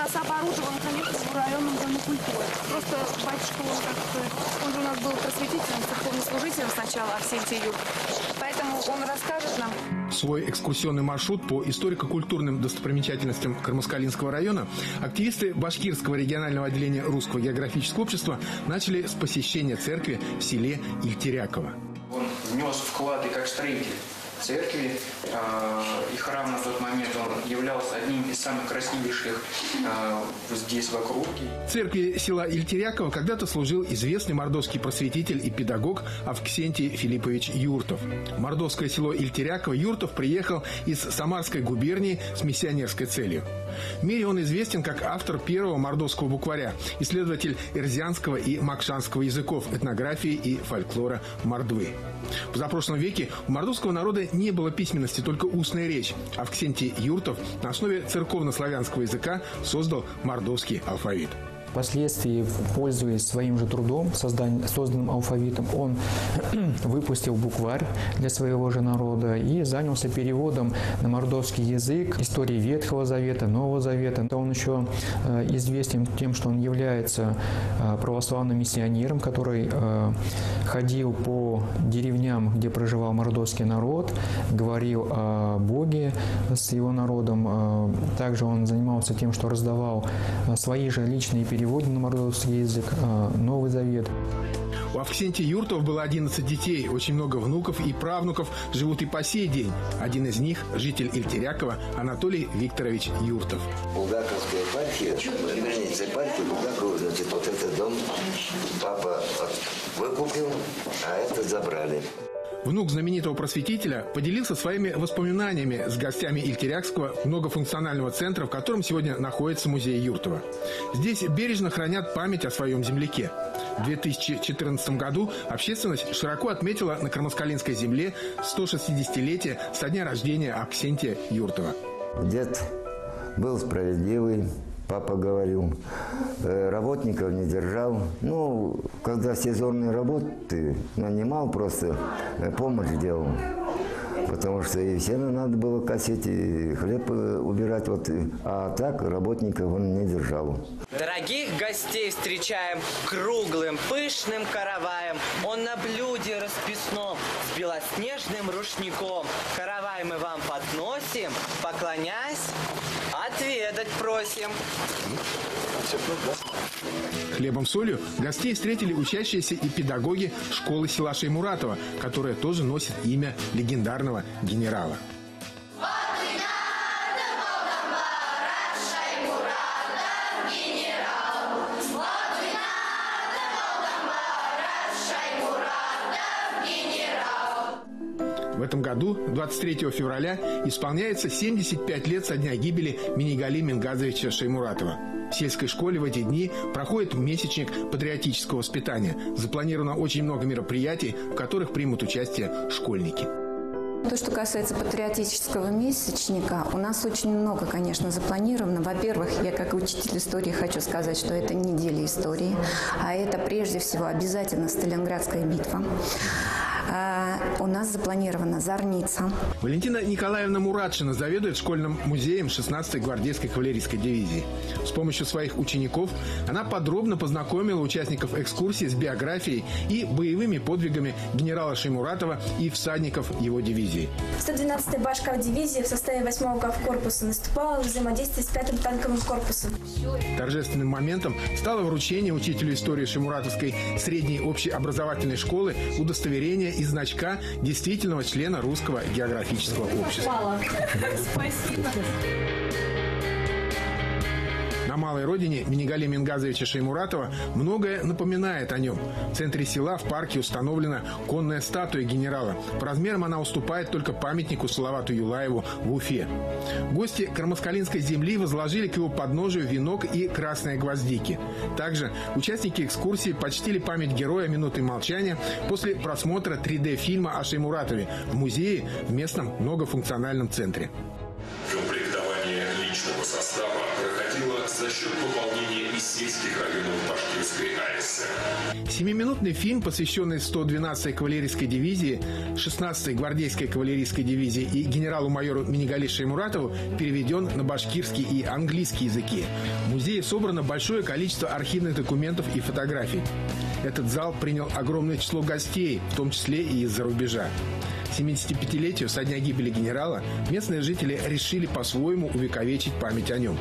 нас оборудован, конечно, в районном доме культуры. Просто батюшка, он же у нас был просветителем, церковным служителем сначала, Арсентий Юртов. Поэтому он расскажет нам. Свой экскурсионный маршрут по историко-культурным достопримечательностям Кармаскалинского района активисты Башкирского регионального отделения Русского географического общества начали с посещения церкви в селе Ильтеряково. Он внес вклады как строитель церкви, и храм на тот момент он являлся одним из самых красивейших здесь в округе. В церкви села Ильтеряково когда-то служил известный мордовский просветитель и педагог Авксентий Филиппович Юртов. В мордовское село Ильтеряково Юртов приехал из Самарской губернии с миссионерской целью. В мире он известен как автор первого мордовского букваря, исследователь эрзианского и макшанского языков, этнографии и фольклора Мордвы. В позапрошлом веке у мордовского народа не было письменности, только устная речь. Авксентий Юртов на основе церковно-славянского языка создал мордовский алфавит. Впоследствии, пользуясь своим же трудом, созданным алфавитом, он выпустил букварь для своего же народа и занялся переводом на мордовский язык истории Ветхого Завета, Нового Завета. Он еще известен тем, что он является православным миссионером, который ходил по деревням, где проживал мордовский народ, говорил о Боге с его народом. Также он занимался тем, что раздавал свои же личные переводы на мордовский язык, Новый Завет. У Авксентия Юртова было 11 детей, очень много внуков и правнуков живут и по сей день. Один из них – житель Ильтерякова Анатолий Викторович Юртов. Булгаковская епархия, граница епархии Булгакова, значит, вот этот дом папа выкупил, а это забрали. Внук знаменитого просветителя поделился своими воспоминаниями с гостями Ильтерякского многофункционального центра, в котором сегодня находится музей Юртова. Здесь бережно хранят память о своем земляке. В 2014 году общественность широко отметила на Кармаскалинской земле 160-летие со дня рождения Авксентия Юртова. Дед был справедливый. Папа говорил, работников не держал. Ну, когда сезонные работы нанимал, просто помощь делал. Потому что и сено надо было косить, и хлеб убирать. Вот. А так работников он не держал. Дорогих гостей встречаем круглым, пышным караваем. Он на блюде расписном с белоснежным рушником. Каравай мы вам подносим, поклонясь, отведать просим. Хлебом-солью гостей встретили учащиеся и педагоги школы села Шаймуратова, которая тоже носит имя легендарного генерала. В этом году, 23 февраля, исполняется 75 лет со дня гибели Минигали Мингазовича Шаймуратова. В сельской школе в эти дни проходит месячник патриотического воспитания. Запланировано очень много мероприятий, в которых примут участие школьники. То, что касается патриотического месячника, у нас очень много, конечно, запланировано. Во-первых, я как учитель истории хочу сказать, что это неделя истории, а это прежде всего обязательно Сталинградская битва. У нас запланирована Зорница. Валентина Николаевна Мурадшина заведует школьным музеем 16-й гвардейской кавалерийской дивизии. С помощью своих учеников она подробно познакомила участников экскурсии с биографией и боевыми подвигами генерала Шаймуратова и всадников его дивизии. 112-я башкав-дивизия в составе 8-го гавкорпуса наступала в взаимодействии с 5-м танковым корпусом. Торжественным моментом стало вручение учителю истории Шаймуратовской средней общеобразовательной школы удостоверения и значка действительного члена Русского географического общества. Спасибо. На малой родине Минигали Мингазовича Шаймуратова многое напоминает о нем. В центре села в парке установлена конная статуя генерала. По размерам она уступает только памятнику Салавату Юлаеву в Уфе. Гости Кармаскалинской земли возложили к его подножию венок и красные гвоздики. Также участники экскурсии почтили память героя минутой молчания после просмотра 3D-фильма о Шаймуратове в музее в местном многофункциональном центре. Комплектование личного состава проходило за счет пополнения из сельских районов Башкирской АСР. 7-минутный фильм, посвященный 112-й кавалерийской дивизии, 16-й гвардейской кавалерийской дивизии и генералу-майору Минигали Шаймуратову, переведен на башкирский и английский языки. В музее собрано большое количество архивных документов и фотографий. Этот зал принял огромное число гостей, в том числе и из-за рубежа. 75-летию со дня гибели генерала местные жители решили по-своему увековечить память о нем.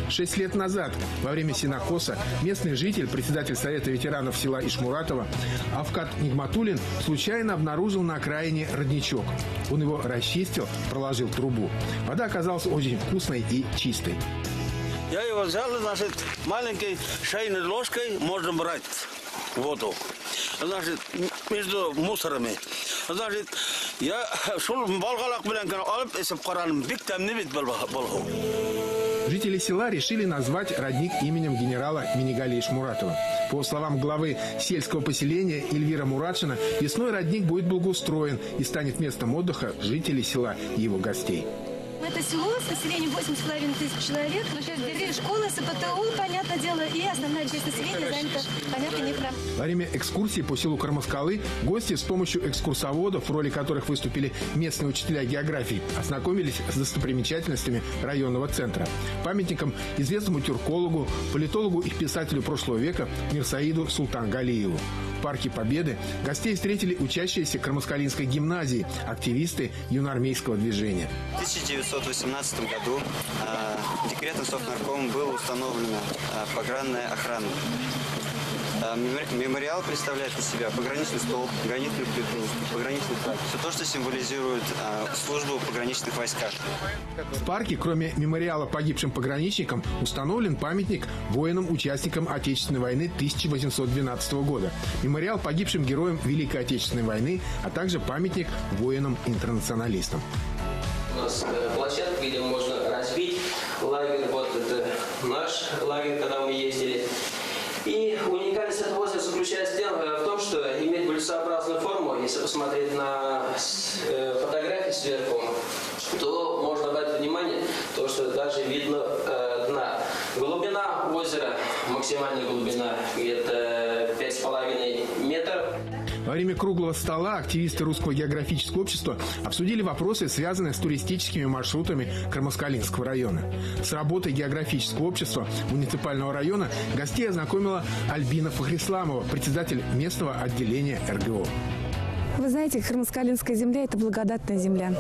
6 лет назад, во время сенокоса, местный житель, председатель Совета ветеранов села Ишмуратова Авкат Нигматуллин случайно обнаружил на окраине родничок. Он его расчистил, проложил трубу. Вода оказалась очень вкусной и чистой. Я его взял, значит, маленькой шейной ложкой можно брать воду. Значит, между мусорами. Значит, я шул балгалак белән генә алып эсеп карадым. Бик тәмле бит булган. Жители села решили назвать родник именем генерала Минигали Ишмуратова. По словам главы сельского поселения Эльвира Муратшина, весной родник будет благоустроен и станет местом отдыха жителей села и его гостей. Это село с населением 8,5 тысяч человек. 3 школы, СПТУ, понятное дело, и основная часть населения занята, понятно, некогда. Во время экскурсии по селу Кармаскалы гости с помощью экскурсоводов, в роли которых выступили местные учителя географии, ознакомились с достопримечательностями районного центра. Памятником известному тюркологу, политологу и писателю прошлого века Мирсаиду Султангалиеву. В Парке Победы гостей встретили учащиеся Кармаскалинской гимназии, активисты юноармейского движения. В 1918 году декретом Совнаркома была установлена погранная охрана. Мемориал представляет из себя пограничный столб, гранитную плиту, пограничный флаг. Все то, что символизирует службу в пограничных войсках. В парке, кроме мемориала погибшим пограничникам, установлен памятник воинам-участникам Отечественной войны 1812 года, мемориал погибшим героям Великой Отечественной войны, а также памятник воинам-интернационалистам. У нас площадка, где можно разбить лагерь. Вот это наш лагерь, когда мы ездили. И уникальность этого озера заключается в том, что имеет блюдцеобразную форму. Если посмотреть на фотографии сверху, то можно обратить внимание, то, что даже видно дна. Глубина озера, максимальная глубина, где-то 5,5 метров. Во время круглого стола активисты Русского географического общества обсудили вопросы, связанные с туристическими маршрутами Кармаскалинского района. С работой географического общества муниципального района гостей ознакомила Альбина Фахрисламова, председатель местного отделения РГО. Вы знаете, Кармаскалинская земля – это благодатная земля.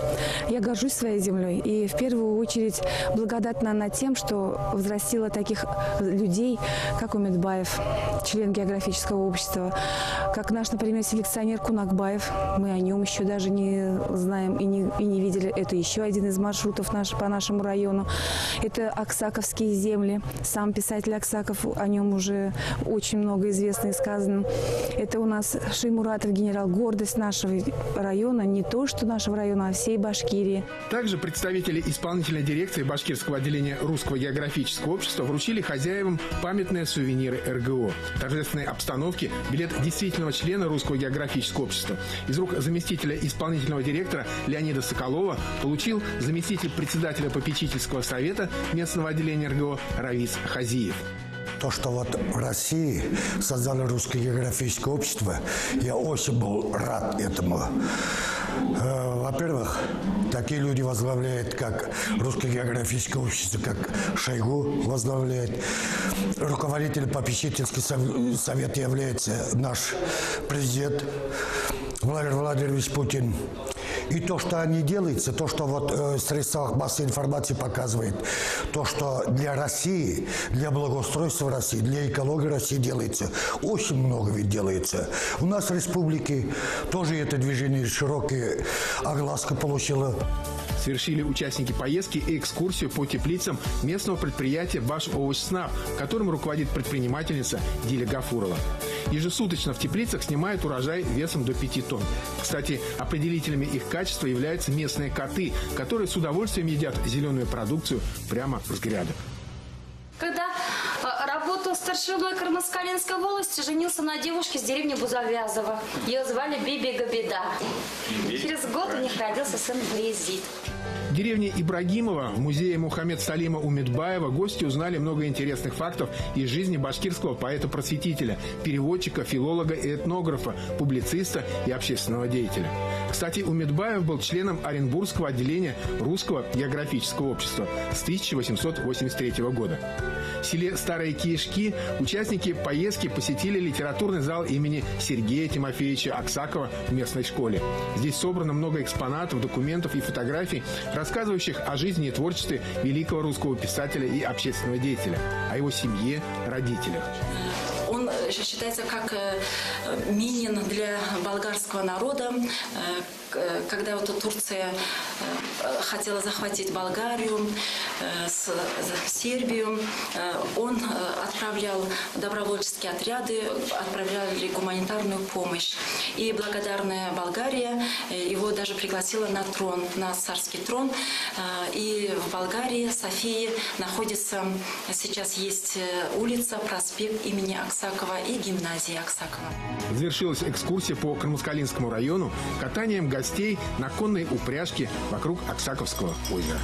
Я горжусь своей землей. И в первую очередь благодатна она тем, что взрастила таких людей, как Умедбаев, член географического общества, как наш, например, селекционер Кунакбаев. Мы о нем еще даже не знаем и не видели. Это еще один из маршрутов по нашему району. Это Аксаковские земли. Сам писатель Аксаков, о нем уже очень много известно и сказано. Это у нас Шаймуратов, генерал, гордость нашего района, не то что нашего района, а всей Башкирии. Также представители исполнительной дирекции Башкирского отделения Русского географического общества вручили хозяевам памятные сувениры РГО. В торжественной обстановке билет действительного члена Русского географического общества из рук заместителя исполнительного директора Леонида Соколова получил заместитель председателя попечительского совета местного отделения РГО Равис Хазиев. То, что вот в России создали Русское географическое общество, я очень был рад этому. Во-первых, такие люди возглавляют, как Русское географическое общество, как Шойгу возглавляет. Руководитель попечительского совета является наш президент Владимир Владимирович Путин. И то, что они делаются, то, что вот в средствах массовой информации показывает, то, что для России, для благоустройства России, для экологии России делается, очень много ведь делается. У нас в республике тоже это движение широкая огласка получило. Совершили участники поездки и экскурсию по теплицам местного предприятия «Башовощснаб», которым руководит предпринимательница Диля Гафурова. Ежесуточно в теплицах снимают урожай весом до 5 тонн. Кстати, определителями их качества являются местные коты, которые с удовольствием едят зеленую продукцию прямо с грядок. Когда работу был старший Кармаскалинской волости, женился на девушке с деревни Бузовязово. Ее звали Биби Габида. Через год у них родился сын Баязид. В деревне Ибрагимово в музее Мухаммед Салима Умедбаева гости узнали много интересных фактов из жизни башкирского поэта-просветителя, переводчика, филолога и этнографа, публициста и общественного деятеля. Кстати, Умедбаев был членом Оренбургского отделения Русского географического общества с 1883 года. В селе Старые Кишки участники поездки посетили литературный зал имени Сергея Тимофеевича Аксакова в местной школе. Здесь собрано много экспонатов, документов и фотографий, рассказывающих о жизни и творчестве великого русского писателя и общественного деятеля, о его семье, родителях. Он считается как Минин для болгарского народа. Когда вот Турция хотела захватить Болгарию, Сербию, он отправлял добровольческие отряды, отправляли гуманитарную помощь. И благодарная Болгария его даже пригласила на трон, на царский трон. И в Болгарии, Софии, находится, сейчас есть улица, проспект имени Аксакова и гимназия Аксакова. Завершилась экскурсия по Кармаскалинскому району катанием гостей на конной упряжке вокруг Аксаковского озера.